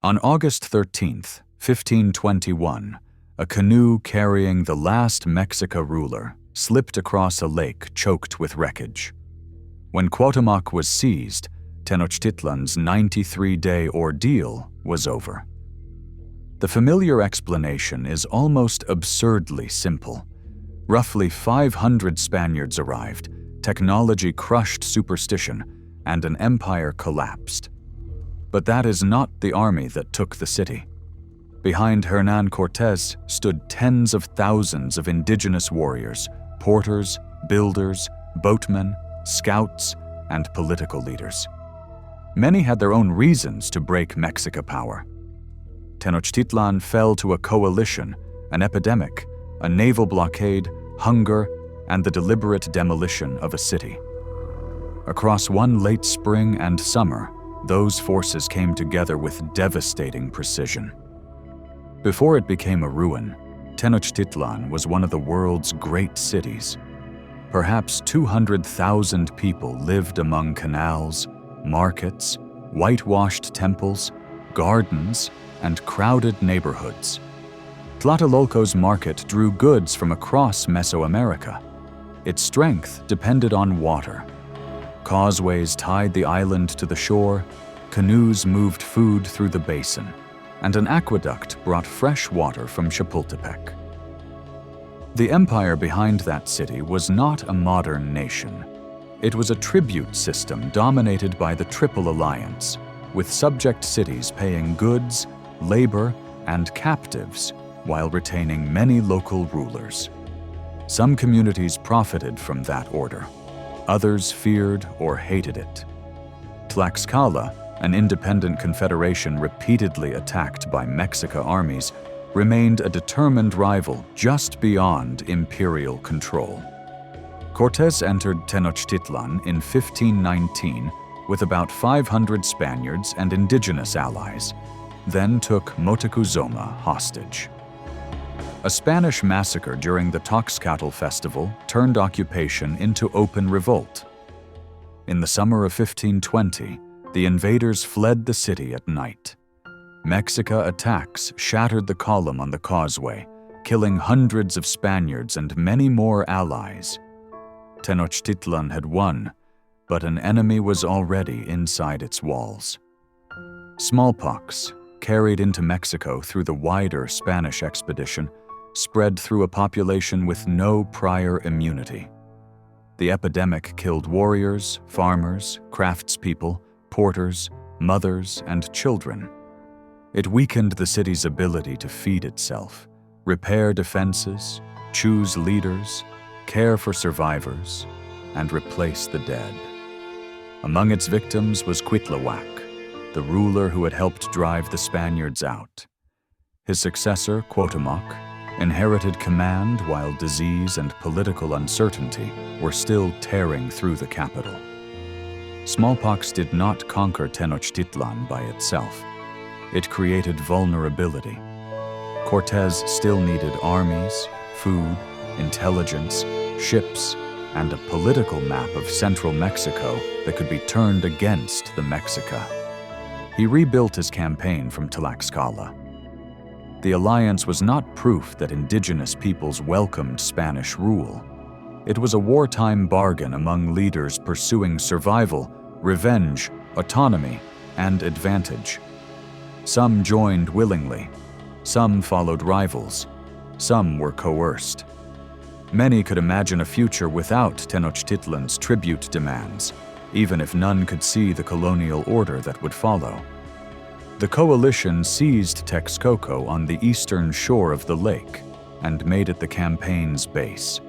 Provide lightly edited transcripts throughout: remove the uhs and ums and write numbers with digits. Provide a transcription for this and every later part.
On August 13th, 1521, a canoe carrying the last Mexica ruler slipped across a lake choked with wreckage. When Cuauhtémoc was seized, Tenochtitlan's 93-day ordeal was over. The familiar explanation is almost absurdly simple. Roughly 500 Spaniards arrived, technology crushed superstition, and an empire collapsed. But that is not the army that took the city. Behind Hernán Cortés stood tens of thousands of indigenous warriors, porters, builders, boatmen, scouts, and political leaders. Many had their own reasons to break Mexica power. Tenochtitlan fell to a coalition, an epidemic, a naval blockade, hunger, and the deliberate demolition of a city. Across one late spring and summer, those forces came together with devastating precision. Before it became a ruin, Tenochtitlan was one of the world's great cities. Perhaps 200,000 people lived among canals, markets, whitewashed temples, gardens, and crowded neighborhoods. Tlatelolco's market drew goods from across Mesoamerica. Its strength depended on water. Causeways tied the island to the shore, canoes moved food through the basin, and an aqueduct brought fresh water from Chapultepec. The empire behind that city was not a modern nation. It was a tribute system dominated by the Triple Alliance, with subject cities paying goods, labor, and captives while retaining many local rulers. Some communities profited from that order. Others feared or hated it. Tlaxcala, an independent confederation repeatedly attacked by Mexica armies, remained a determined rival just beyond imperial control. Cortés entered Tenochtitlan in 1519 with about 500 Spaniards and indigenous allies, then took Moctezuma hostage. A Spanish massacre during the Toxcatl festival turned occupation into open revolt. In the summer of 1520, the invaders fled the city at night. Mexica attacks shattered the column on the causeway, killing hundreds of Spaniards and many more allies. Tenochtitlan had won, but an enemy was already inside its walls. Smallpox, carried into Mexico through the wider Spanish expedition, spread through a population with no prior immunity. The epidemic killed warriors, farmers, craftspeople, porters, mothers, and children. It weakened the city's ability to feed itself, repair defenses, choose leaders, care for survivors, and replace the dead. Among its victims was Cuitlahuac, the ruler who had helped drive the Spaniards out. His successor, Cuauhtémoc, inherited command while disease and political uncertainty were still tearing through the capital. Smallpox did not conquer Tenochtitlan by itself. It created vulnerability. Cortés still needed armies, food, intelligence, ships, and a political map of central Mexico that could be turned against the Mexica. He rebuilt his campaign from Tlaxcala. The alliance was not proof that indigenous peoples welcomed Spanish rule. It was a wartime bargain among leaders pursuing survival, revenge, autonomy, and advantage. Some joined willingly. Some followed rivals. Some were coerced. Many could imagine a future without Tenochtitlan's tribute demands, even if none could see the colonial order that would follow. The coalition seized Texcoco on the eastern shore of the lake and made it the campaign's base.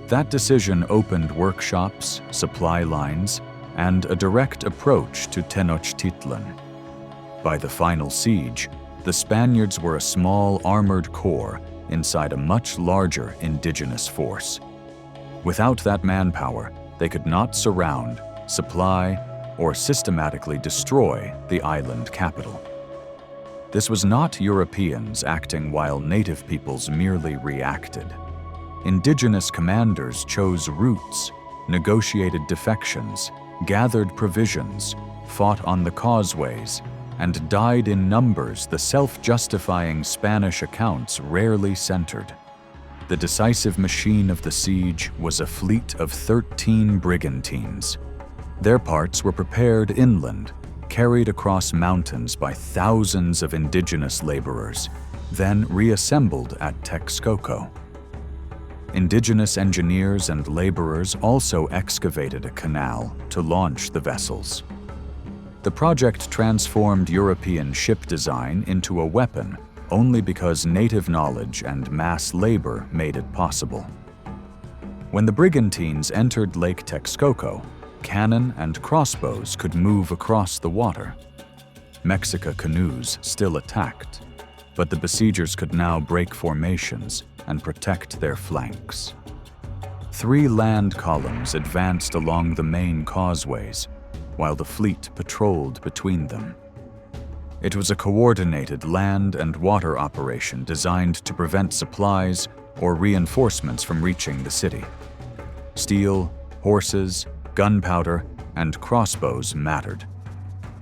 That decision opened workshops, supply lines, and a direct approach to Tenochtitlan. By the final siege, the Spaniards were a small armored corps inside a much larger indigenous force. Without that manpower, they could not surround, supply, or systematically destroy the island capital. This was not Europeans acting while native peoples merely reacted. Indigenous commanders chose routes, negotiated defections, gathered provisions, fought on the causeways, and died in numbers the self-justifying Spanish accounts rarely centered. The decisive machine of the siege was a fleet of 13 brigantines. Their parts were prepared inland, carried across mountains by thousands of indigenous laborers, then reassembled at Texcoco. Indigenous engineers and laborers also excavated a canal to launch the vessels. The project transformed European ship design into a weapon only because native knowledge and mass labor made it possible. When the brigantines entered Lake Texcoco, cannon and crossbows could move across the water. Mexica canoes still attacked, but the besiegers could now break formations and protect their flanks. 3 land columns advanced along the main causeways, while the fleet patrolled between them. It was a coordinated land and water operation designed to prevent supplies or reinforcements from reaching the city. Steel, horses, gunpowder, and crossbows mattered,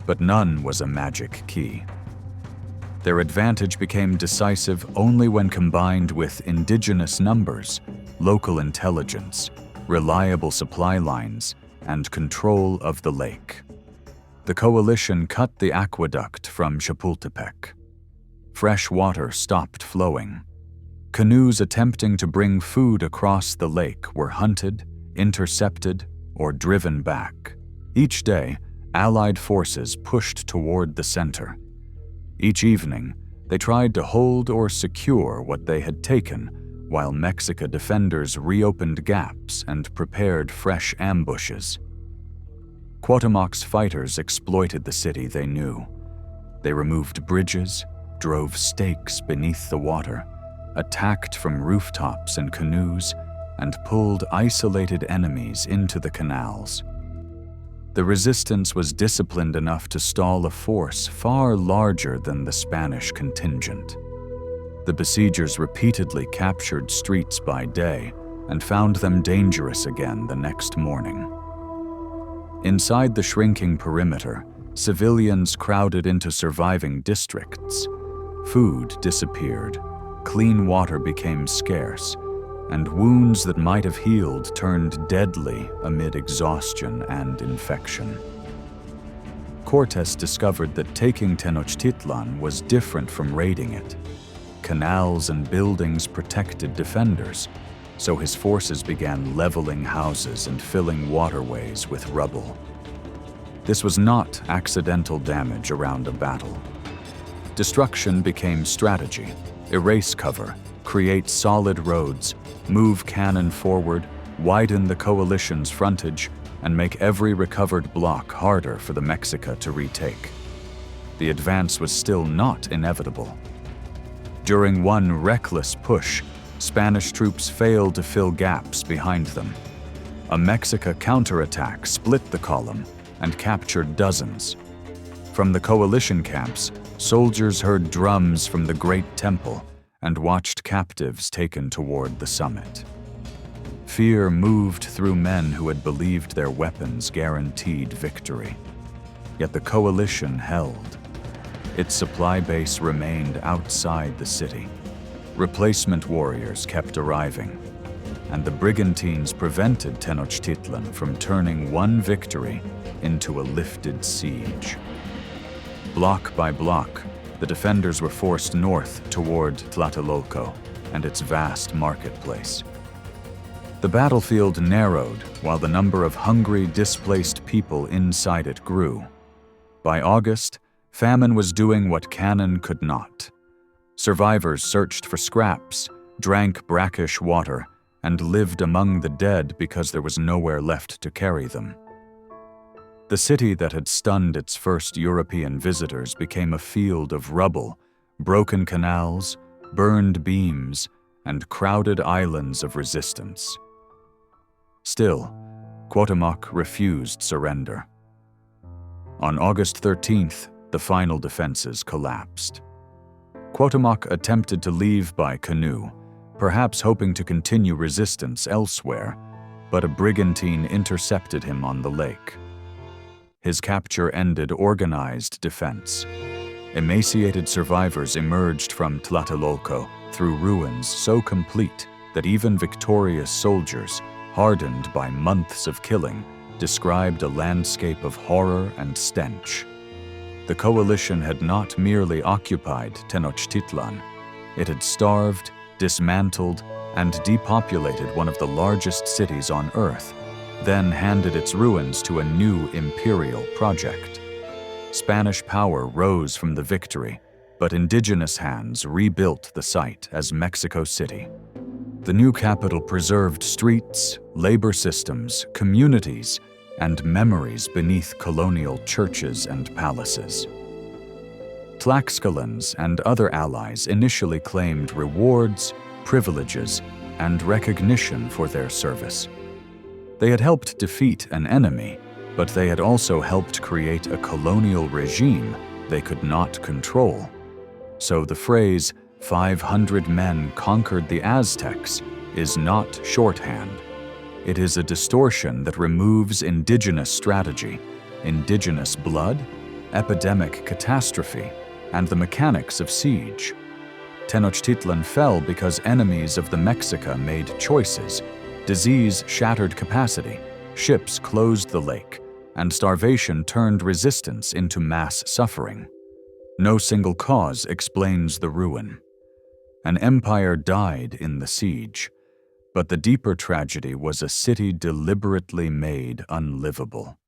but none was a magic key. Their advantage became decisive only when combined with indigenous numbers, local intelligence, reliable supply lines, and control of the lake. The coalition cut the aqueduct from Chapultepec. Fresh water stopped flowing. Canoes attempting to bring food across the lake were hunted, intercepted, or driven back. Each day, Allied forces pushed toward the center. Each evening, they tried to hold or secure what they had taken, while Mexica defenders reopened gaps and prepared fresh ambushes. Cuauhtémoc's fighters exploited the city they knew. They removed bridges, drove stakes beneath the water, attacked from rooftops and canoes, and pulled isolated enemies into the canals. The resistance was disciplined enough to stall a force far larger than the Spanish contingent. The besiegers repeatedly captured streets by day and found them dangerous again the next morning. Inside the shrinking perimeter, civilians crowded into surviving districts. Food disappeared, clean water became scarce, and wounds that might have healed turned deadly amid exhaustion and infection. Cortes discovered that taking Tenochtitlan was different from raiding it. Canals and buildings protected defenders, so his forces began leveling houses and filling waterways with rubble. This was not accidental damage around a battle. Destruction became strategy: erase cover, create solid roads, move cannon forward, widen the coalition's frontage, and make every recovered block harder for the Mexica to retake. The advance was still not inevitable. During one reckless push, Spanish troops failed to fill gaps behind them. A Mexica counterattack split the column and captured dozens. From the coalition camps, soldiers heard drums from the Great Temple and watched captives taken toward the summit. Fear moved through men who had believed their weapons guaranteed victory. Yet the coalition held. Its supply base remained outside the city. Replacement warriors kept arriving, and the brigantines prevented Tenochtitlan from turning one victory into a lifted siege. Block by block, the defenders were forced north toward Tlatelolco and its vast marketplace. The battlefield narrowed while the number of hungry, displaced people inside it grew. By August, famine was doing what cannon could not. Survivors searched for scraps, drank brackish water, and lived among the dead because there was nowhere left to carry them. The city that had stunned its first European visitors became a field of rubble, broken canals, burned beams, and crowded islands of resistance. Still, Cuauhtémoc refused surrender. On August 13th, the final defenses collapsed. Cuauhtémoc attempted to leave by canoe, perhaps hoping to continue resistance elsewhere, but a brigantine intercepted him on the lake. His capture ended organized defense. Emaciated survivors emerged from Tlatelolco through ruins so complete that even victorious soldiers, hardened by months of killing, described a landscape of horror and stench. The coalition had not merely occupied Tenochtitlan. It had starved, dismantled, and depopulated one of the largest cities on Earth, then handed its ruins to a new imperial project. Spanish power rose from the victory, but indigenous hands rebuilt the site as Mexico City. The new capital preserved streets, labor systems, communities, and memories beneath colonial churches and palaces. Tlaxcalans and other allies initially claimed rewards, privileges, and recognition for their service. They had helped defeat an enemy, but they had also helped create a colonial regime they could not control. So the phrase, 500 men conquered the Aztecs, is not shorthand. It is a distortion that removes indigenous strategy, indigenous blood, epidemic catastrophe, and the mechanics of siege. Tenochtitlan fell because enemies of the Mexica made choices. Disease shattered capacity, ships closed the lake, and starvation turned resistance into mass suffering. No single cause explains the ruin. An empire died in the siege, but the deeper tragedy was a city deliberately made unlivable.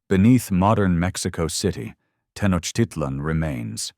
Beneath modern Mexico City, Tenochtitlan remains,